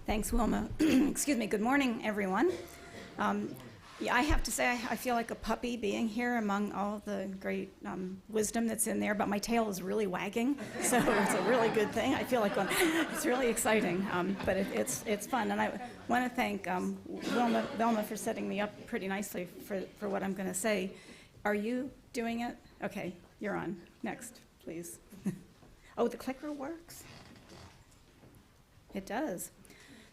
Thanks, Wilma. Excuse me. Good morning, everyone. Yeah, I have to say I feel like a puppy being here among all the great wisdom that's in there, but my tail is really wagging, so it's a really good thing. I feel like it's really exciting, but it's fun. And I want to thank Wilma for setting me up pretty nicely for what I'm going to say. Are you doing it? Okay, you're on. Next, please. Oh, the clicker works? It does.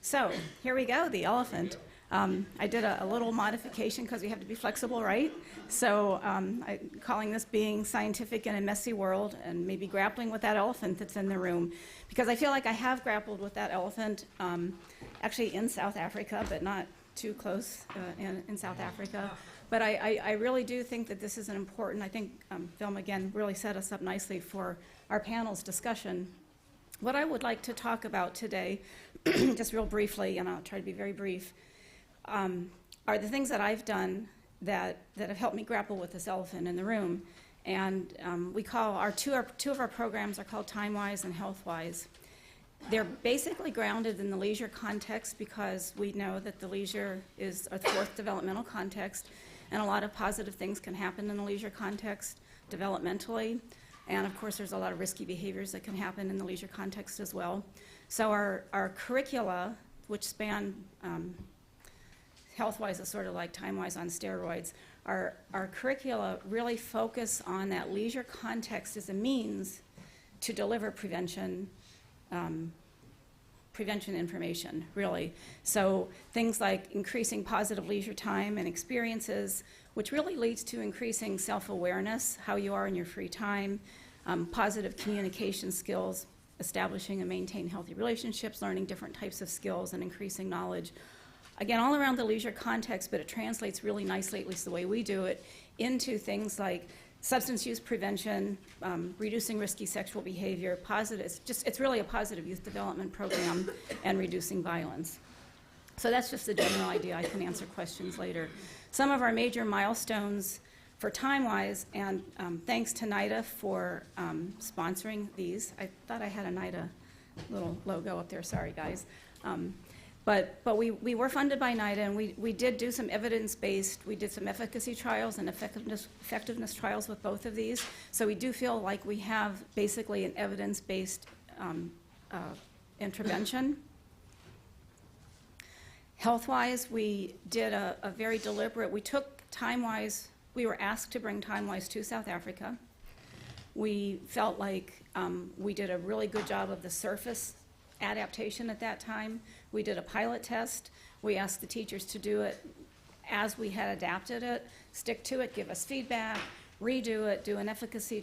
So here we go, the elephant. I did a little modification because we have to be flexible, right? So I'm calling this Being Scientific in a Messy World, and maybe grappling with that elephant that's in the room. Because I feel like I have grappled with that elephant, actually in South Africa, but not too close in South Africa. But I really do think that this is an important, I think Vilma again really set us up nicely for our panel's discussion. What I would like to talk about today, just real briefly, and I'll try to be very brief, are the things that I've done that have helped me grapple with this elephant in the room. And we call two of our programs are called TimeWise and HealthWise. They're basically grounded in the leisure context because we know that the leisure is a fourth developmental context, and a lot of positive things can happen in the leisure context developmentally. And of course, there's a lot of risky behaviors that can happen in the leisure context as well. So our curricula, which span HealthWise is sort of like TimeWise on steroids. Our curricula really focus on that leisure context as a means to deliver prevention information, really. So things like increasing positive leisure time and experiences, which really leads to increasing self-awareness, how you are in your free time, positive communication skills, establishing and maintain healthy relationships, learning different types of skills, and increasing knowledge. Again, all around the leisure context, but it translates really nicely, at least the way we do it, into things like substance use prevention, reducing risky sexual behavior, it's really a positive youth development program, and reducing violence. So that's just the general idea. I can answer questions later. Some of our major milestones for TimeWise, and thanks to NIDA for sponsoring these. I thought I had a NIDA little logo up there, sorry guys. But we were funded by NIDA, and we did do some evidence-based, we did some efficacy trials and effectiveness trials with both of these. So we do feel like we have basically an evidence-based intervention. HealthWise, we did a very deliberate, we took TimeWise, we were asked to bring TimeWise to South Africa. We felt like we did a really good job of the surface adaptation at that time. We did a pilot test. We asked the teachers to do it as we had adapted it, stick to it, give us feedback, redo it, do an efficacy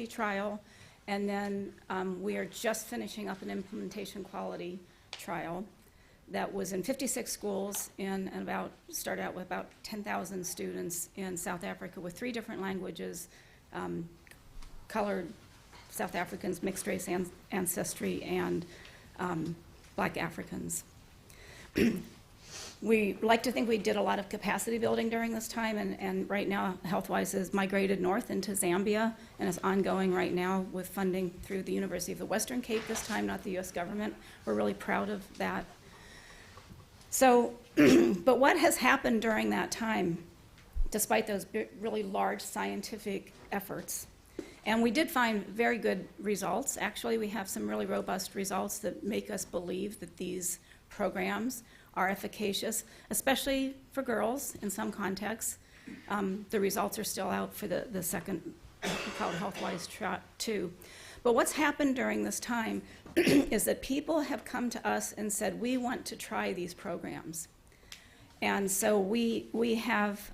trial, and then we are just finishing up an implementation quality trial that was in 56 schools and started out with about 10,000 students in South Africa with 3 different languages, colored South Africans, mixed race ancestry, and Black Africans. We like to think we did a lot of capacity building during this time, and right now HealthWise has migrated north into Zambia and is ongoing right now with funding through the University of the Western Cape this time, not the US government. We're really proud of that. So, but what has happened during that time, despite those really large scientific efforts? And we did find very good results. Actually, we have some really robust results that make us believe that these programs are efficacious, especially for girls in some contexts. The results are still out for the second, called HealthWise 2. But what's happened during this time is that people have come to us and said, we want to try these programs. And so we have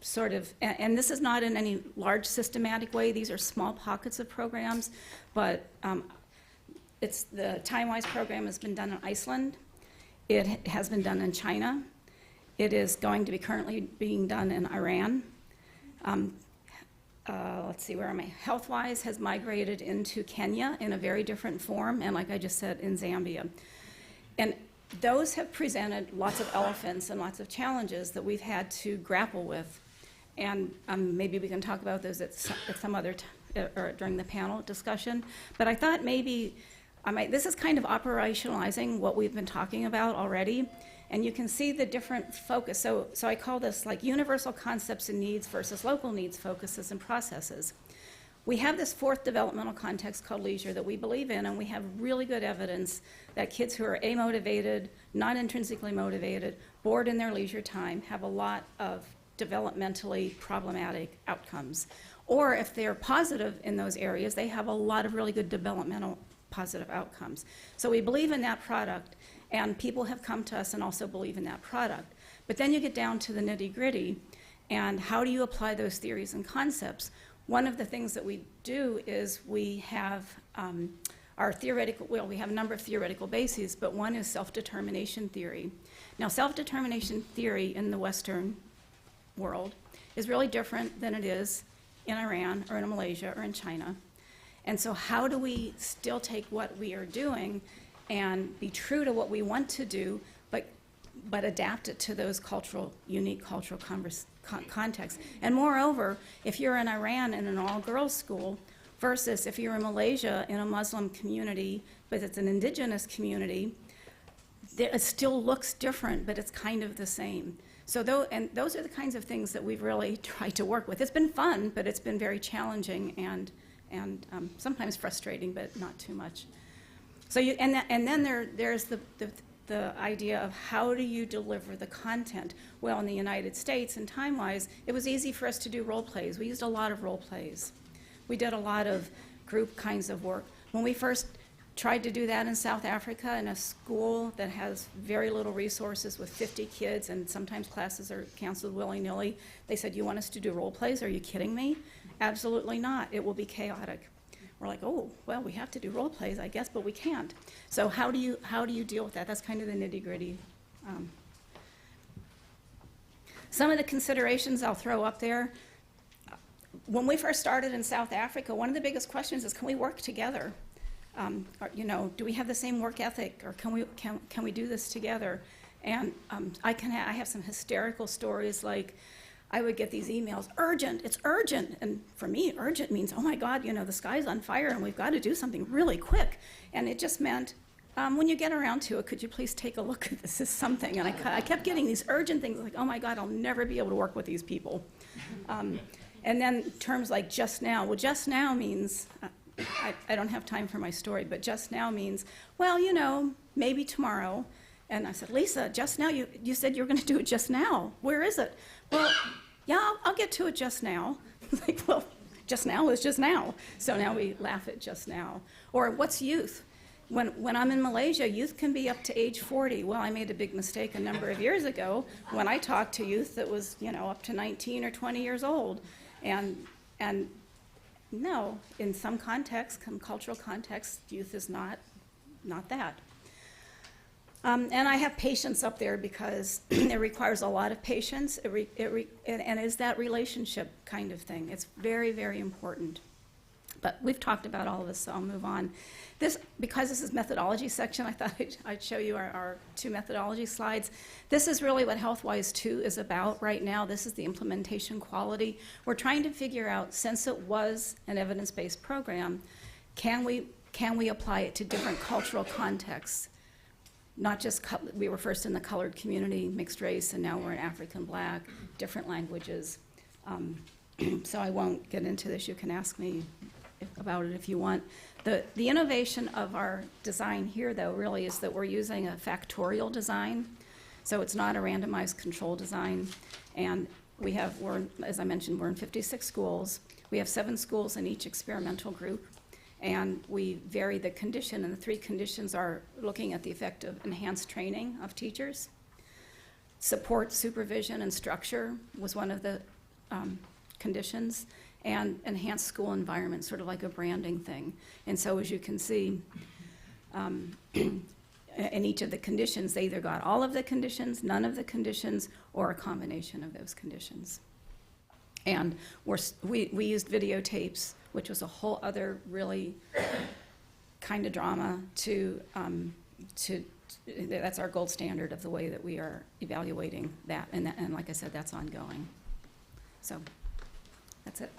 sort of, and this is not in any large systematic way, these are small pockets of programs, but the TimeWise program has been done in Iceland. It has been done in China. It is going to be currently being done in Iran. Let's see, where am I? HealthWise has migrated into Kenya in a very different form, and like I just said, in Zambia. And those have presented lots of elephants and lots of challenges that we've had to grapple with. And maybe we can talk about those at some other or during the panel discussion. But I thought maybe This is kind of operationalizing what we've been talking about already, and you can see the different focus. So I call this like universal concepts and needs versus local needs, focuses, and processes. We have this fourth developmental context called leisure that we believe in, and we have really good evidence that kids who are amotivated, not intrinsically motivated, bored in their leisure time, have a lot of developmentally problematic outcomes. Or if they're positive in those areas, they have a lot of really good developmental positive outcomes. So we believe in that product, and people have come to us and also believe in that product. But then you get down to the nitty-gritty, and how do you apply those theories and concepts? One of the things that we do is we have our theoretical, well, we have a number of theoretical bases, but one is self-determination theory. Now, self-determination theory in the Western world is really different than it is in Iran or in Malaysia or in China. And so how do we still take what we are doing and be true to what we want to do, but adapt it to those unique cultural contexts? And moreover, if you're in Iran in an all-girls school versus if you're in Malaysia in a Muslim community, but it's an indigenous community, it still looks different, but it's kind of the same. So those are the kinds of things that we've really tried to work with. It's been fun, but it's been very challenging and sometimes frustrating, but not too much. So then there's the idea of how do you deliver the content? Well, in the United States and time-wise, it was easy for us to do role plays. We used a lot of role plays. We did a lot of group kinds of work. When we first tried to do that in South Africa in a school that has very little resources with 50 kids, and sometimes classes are canceled willy-nilly, they said, "You want us to do role plays? Are you kidding me?" Absolutely not. It will be chaotic. We're like, oh, well, we have to do role plays, I guess, but we can't. So how do you deal with that? That's kind of the nitty-gritty. Some of the considerations I'll throw up there. When we first started in South Africa, one of the biggest questions is, can we work together? Do we have the same work ethic, or can we do this together? And I have some hysterical stories, like I would get these emails, urgent, it's urgent. And for me, urgent means, oh my God, the sky's on fire and we've got to do something really quick. And it just meant, when you get around to it, could you please take a look at this as something? And I kept getting these urgent things like, oh my God, I'll never be able to work with these people. And then terms like just now. Well, just now means, I don't have time for my story, but just now means, well, maybe tomorrow. And I said, Lisa, just now, you said you were going to do it just now. Where is it? Well, yeah, I'll get to it just now. Like, well, just now is just now. So now we laugh at just now. Or what's youth? When I'm in Malaysia, youth can be up to age 40. Well, I made a big mistake a number of years ago when I talked to youth that was, up to 19 or 20 years old. And no, in some contexts, some cultural contexts, youth is not that. And I have patience up there because it requires a lot of patience, and is that relationship kind of thing. It's very, very important. But we've talked about all of this, so I'll move on. Because this is methodology section, I thought I'd show you our two methodology slides. This is really what HealthWise 2 is about right now. This is the implementation quality. We're trying to figure out, since it was an evidence-based program, can we apply it to different cultural contexts? Not just, we were first in the colored community, mixed race, and now we're in African Black, different languages. So I won't get into this. You can ask me about it if you want. The innovation of our design here, though, really is that we're using a factorial design. So it's not a randomized control design. And as I mentioned, we're in 56 schools. We have 7 schools in each experimental group. And we vary the condition, and the 3 conditions are looking at the effect of enhanced training of teachers. Support, supervision, and structure was one of the conditions, and enhanced school environment, sort of like a branding thing. And so as you can see, in each of the conditions, they either got all of the conditions, none of the conditions, or a combination of those conditions. And we used videotapes, which was a whole other really kind of drama that's our gold standard of the way that we are evaluating that. And like I said, that's ongoing. So that's it.